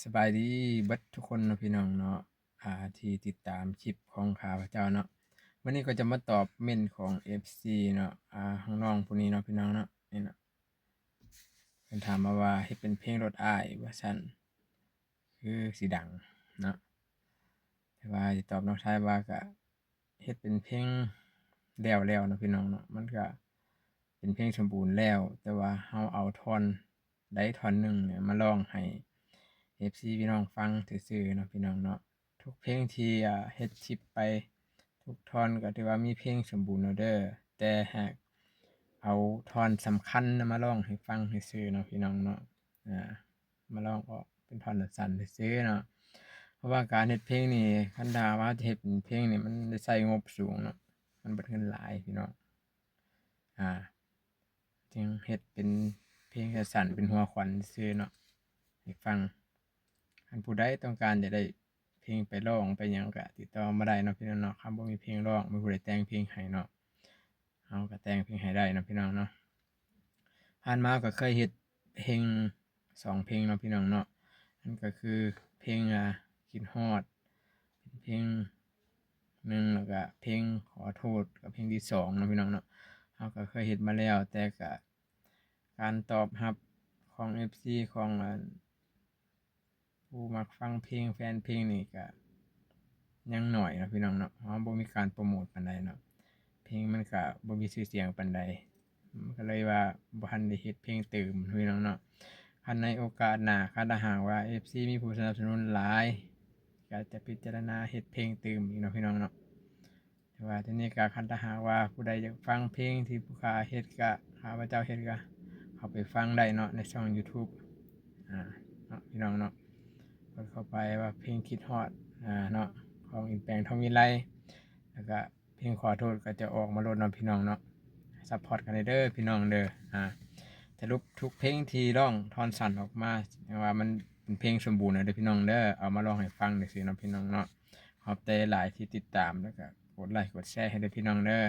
สบายดีเบิดทุกคนเนาะพี่น้องเนาะที่ติดตามคลิปของข้าพเจ้าเนาะวันนี้ก็จะมาตอบเม่นของ FC เนาะข้างน้องผู้นี้เนาะพี่น้องเนาะนี่เนาะเพิ่นถามมาว่าเฮ็ดเป็นเพลงรถอ้ายว่าซั่นคือสิดังเนาะแต่ว่าสิตอบน้องชายว่าก็เฮ็ดเป็นเพลงแล้วเนาะพี่น้องเนาะมันก็เป็นเพลงสมบูรณ์แล้วแต่ว่าเราเอาท่อนใดท่อนหนึ่งเนี่ยมาร้องให้ FC พี่น้องฟังซื่อๆเนาะพี่น้องเนาะทุกเพลงที่เฮ็ดคลิปไปทุกท่อนก็ถือว่ามีเพลงสมบูรณ์แล้วเด้อแต่หากเอาท่อนสำคัญมาร้องให้ฟังซื่อๆเนาะพี่น้องเนาะมาร้องออกเป็นท่อนสั้นๆซื่อๆเนาะเพราะว่าการเฮ็ดเพลงนี่คันถ้าว่าจะเฮ็ดเป็นเพลงนี่มันได้ใช้งบสูงเนาะมันเบิดเงินหลายพี่น้องอ่าจึงเฮ็ดเป็นเพลงสั้นๆเป็นหัวขวัญซื่อๆเนาะให้ฟัง คันผู้ใดต้องการจะได้เพลงไปร้องไปหยังก็ติดต่อมาได้เนาะพี่น้องเนาะคันบ่มีเพลงร้องมีผู้ใดแต่งเพลงให้เนาะเราก็แต่งเพลงให้ได้เนาะพี่น้องเนาะผ่านมาก็เคยเฮ็ดเพลง2เพลงเนาะพี่น้องเนาะนั่นก็คือเพลงคิดฮอดเป็นเพลงหนึ่งแล้วก็เพลงขอโทษก็เพลงที่2เนาะพี่น้องเนาะเราก็เคยเฮ็ดมาแล้วแต่ก็การตอบรับของ FC ของผู้มักฟังเพลงแฟนเพลงนี่ก็ยังน้อยเนาะพี่น้องเนาะเราบ่มีการโปรโมตปานใดเนาะเพลงมันก็บ่มีชื่อเสียงปานใดมันก็เลยว่าบ่ทันได้เฮ็ดเพลงเติมพี่น้องเนาะคันในโอกาสหน้าคันถ้าหากว่า FC มีผู้สนับสนุนหลายก็จะพิจารณาเฮ็ดเพลงเติมอีกเนาะพี่น้องเนาะแต่ว่าทีนี้ก็คันถ้าหากว่าผู้ใดอยากฟังเพลงที่ผู้ข้าเฮ็ดก็ข้าพเจ้าเฮ็ดก็เข้าไปฟังได้เนาะในช่องยูทูบเนาะพี่น้องเนาะกดเข้าไปว่าเพลงคิดฮอดเนาะของอินแปลงทองวิไลแล้วก็เพลงขอโทษก็จะออกมาโลดเนาะพี่น้องเนาะซัพพอร์ตกันเด้อพี่น้องเด้อสรุปทุกเพลงที่ร้องท่อนสั้นออกมาว่ามันเป็นเพลงสมบูรณ์เด้อพี่น้องเด้อเอามาร้องให้ฟังจังซี่เนาะพี่น้องเนาะขอบใจหลายที่ติดตามแล้วก็กดไลค์กดแชร์ให้เด้อพี่น้องเด้อ